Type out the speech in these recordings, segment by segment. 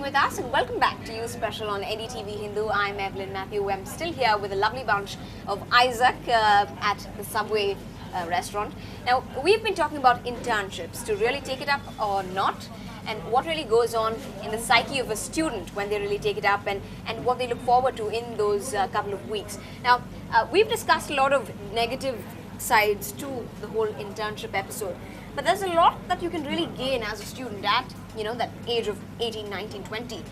with us, and welcome back to Uspl on NDTV Hindu. I'm Evelyn Matthew. I'm still here with a lovely bunch of Isaac at the Subway restaurant. Now, we've been talking about internships, to really take it up or not, and what really goes on in the psyche of a student when they really take it up, and what they look forward to in those couple of weeks. Now, we've discussed a lot of negative sides to the whole internship episode, but there's a lot that you can really gain as a student at, you know, that age of 18, 19, 20.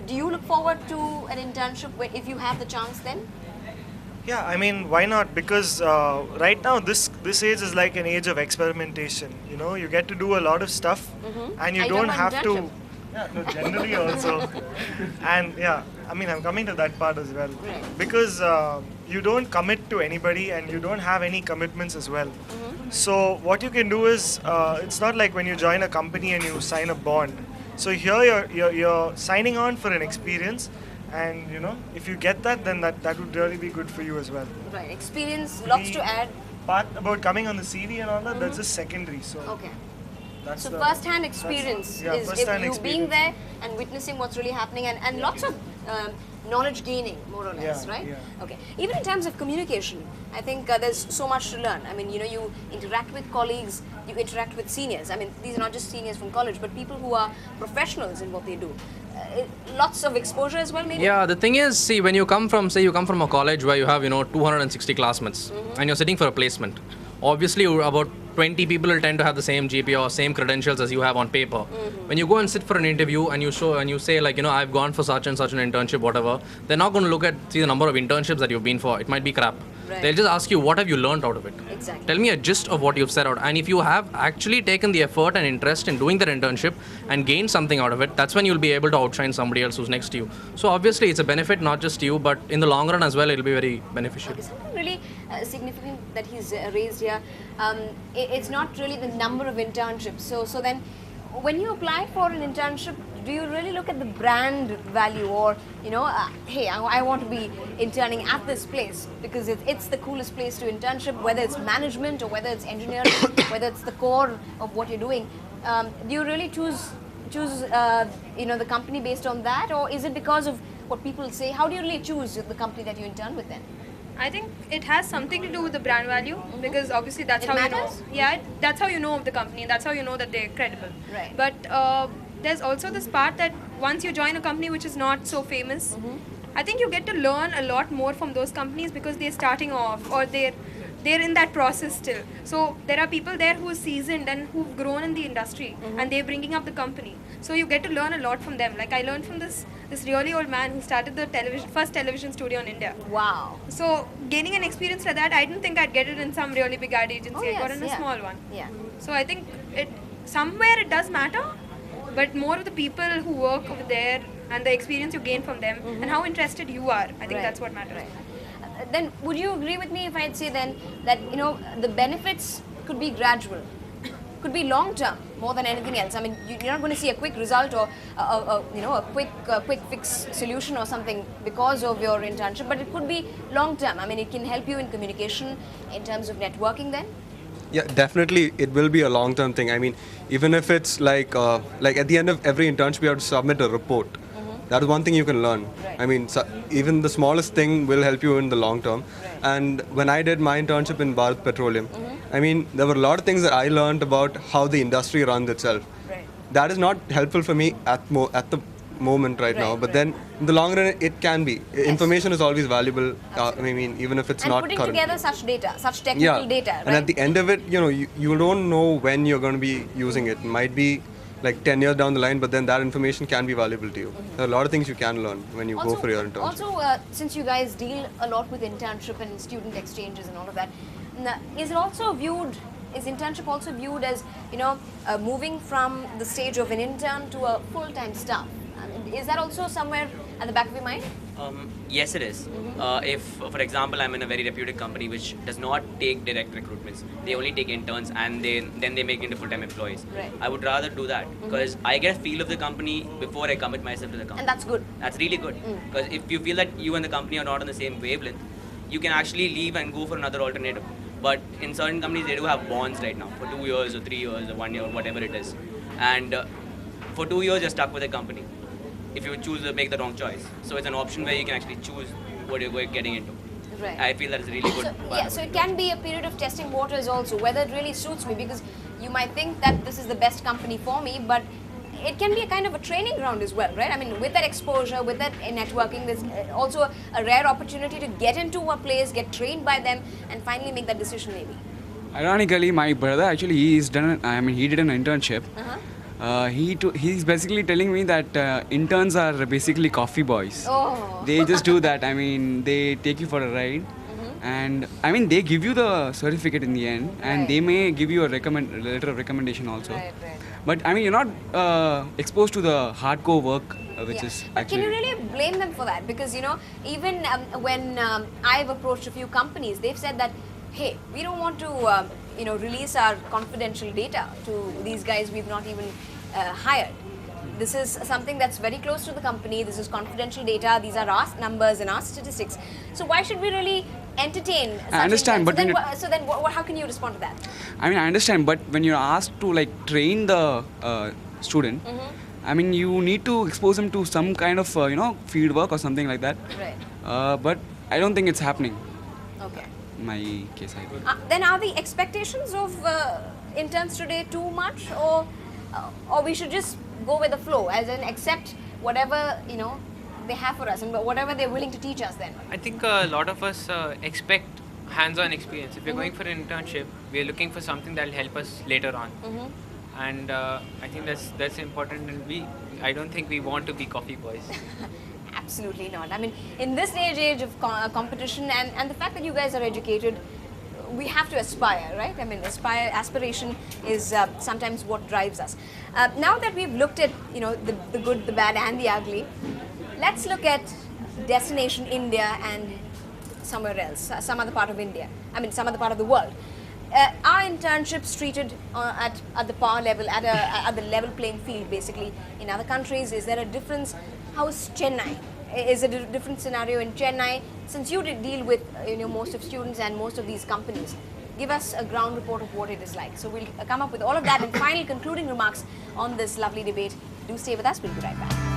Do you look forward to an internship if you have the chance then? Yeah, I mean, why not? Because right now this age is like an age of experimentation. You know, you get to do a lot of stuff, and you don't have to. Yeah, no, generally also, and yeah, I mean, I'm coming to that part as well, because you don't commit to anybody, and you don't have any commitments as well. So what you can do is, it's not like when you join a company and you sign a bond. So here you're signing on for an experience. And you know, if you get that, then that would really be good for you as well. Right, experience, lots to add. Part about coming on the CV and all that, that's just secondary. So okay. That's so first-hand experience is if you being there and witnessing what's really happening, and lots of knowledge gaining, more or less, right? Yeah. Okay. Even in terms of communication, I think there's so much to learn. I mean, you know, you interact with colleagues, you interact with seniors. I mean, these are not just seniors from college, but people who are professionals in what they do. Lots of exposure as well, maybe? Yeah, the thing is, see, when you come from, say, you come from a college where you have, 260 classmates, and you're sitting for a placement. Obviously, about 20 people will tend to have the same GPA or same credentials as you have on paper. When you go and sit for an interview and you say, like, I've gone for such and such an internship, whatever, they're not going to see the number of internships that you've been for. It might be crap. Right. They'll just ask you, what have you learned out of it? Exactly. Tell me a gist of what you've set out. And if you have actually taken the effort and interest in doing that internship and gained something out of it, that's when you'll be able to outshine somebody else who's next to you. So obviously it's a benefit not just to you, but in the long run as well, it'll be very beneficial. Okay, something really significant that he's raised here. It's not really the number of internships. So then, when you apply for an internship, do you really look at the brand value, or hey, I want to be interning at this place because it's the coolest place to internship, whether it's management or whether it's engineering, whether it's the core of what you're doing. Do you really choose the company based on that, or is it because of what people say? How do you really choose the company that you intern with then? I think it has something to do with the brand value, because obviously that's how matters? you know. Yeah, that's how you know of the company. That's how you know that they're credible. Right. But there's also this part that once you join a company which is not so famous, I think you get to learn a lot more from those companies, because they're starting off, or they're in that process still. So there are people there who are seasoned and who've grown in the industry, and they're bringing up the company. So you get to learn a lot from them. Like, I learned from this really old man who started the first television studio in India. Wow. So gaining an experience like that, I didn't think I'd get it in some really big ad agency. I got it in a small one. Yeah. So I think somewhere it does matter, but more of the people who work over there and the experience you gain from them and how interested you are. I think that's what matters. Right. Then would you agree with me if I'd say then that the benefits could be gradual, could be long term more than anything else? I mean, you're not going to see a quick result or a quick fix solution or something because of your internship, but it could be long term. I mean, it can help you in communication, in terms of networking then. Yeah, definitely it will be a long-term thing. I mean, even if it's like at the end of every internship you have to submit a report. That is one thing you can learn. Right. I mean, even the smallest thing will help you in the long term. Right. And when I did my internship in Bharat Petroleum, I mean, there were a lot of things that I learned about how the industry runs itself. Right. That is not helpful for me at the moment right now, but then in the long run it can be. Information is always valuable. I mean, even if it's and not putting current. together such data, such technical data, right? And at the end of it, you don't know when you're going to be using it. It might be like 10 years down the line, but then that information can be valuable to you. There are a lot of things you can learn when you go for your internship. Also, since you guys deal a lot with internship and student exchanges and all of that, is internship also viewed as, moving from the stage of an intern to a full-time staff? I mean, is that also somewhere at the back of your mind? Yes, it is. If, for example, I'm in a very reputed company which does not take direct recruitments, they only take interns and then they make into full-time employees. Right. I would rather do that because I get a feel of the company before I commit myself to the company. And that's good. That's really good. Because if you feel that you and the company are not on the same wavelength, you can actually leave and go for another alternative. But in certain companies, they do have bonds right now for 2 years or 3 years or 1 year or whatever it is. And for 2 years, you're stuck with a company. if you choose to make the wrong choice. So it's an option where you can actually choose what you're getting into. Right. I feel that is a really good. So it can be a period of testing waters also, whether it really suits me, because you might think that this is the best company for me, but it can be a kind of a training ground as well, right? I mean, with that exposure, with that networking, there's also a rare opportunity to get into a place, get trained by them, and finally make that decision maybe. Ironically, my brother actually he did an internship. He's basically telling me that interns are basically coffee boys. Oh. They just do that. I mean, they take you for a ride, and I mean they give you the certificate in the end, and Right. they may give you a letter of recommendation also. Right, right. But I mean, you're not exposed to the hardcore work, which Yeah. is But actually. can you really blame them for that? Because, even when I've approached a few companies, they've said that, hey, we don't want to, release our confidential data to these guys we've not even hired. This is something that's very close to the company. This is confidential data. These are our numbers and our statistics. So why should we really entertain such I understand, intent? but So then how can you respond to that? I mean, I understand, but when you're asked to like train the student, I mean, you need to expose them to some kind of field work or something like that. Right. But I don't think it's happening. Okay. In my case, I think. Then are the expectations of interns today too much, or we should just go with the flow, as in accept whatever they have for us and whatever they're willing to teach us then? I think a lot of us expect hands-on experience. If we're going for an internship, we're looking for something that will help us later on. And I think that's important. And I don't think we want to be coffee boys. Absolutely not. I mean, in this day and age of competition and the fact that you guys are educated, we have to aspire, right? I mean, aspiration is sometimes what drives us. Now that we've looked at, the good, the bad, and the ugly, let's look at destination India and somewhere else, some other part of India. I mean, some other part of the world. Are internships treated at the par level, at the level playing field, basically, in other countries? Is there a difference? How is Chennai? Is it a different scenario in Chennai? Since you did deal with most of students and most of these companies, give us a ground report of what it is like. So we'll come up with all of that and final concluding remarks on this lovely debate. Do stay with us. We'll be right back.